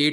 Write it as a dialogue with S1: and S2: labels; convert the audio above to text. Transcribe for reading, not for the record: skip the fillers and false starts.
S1: A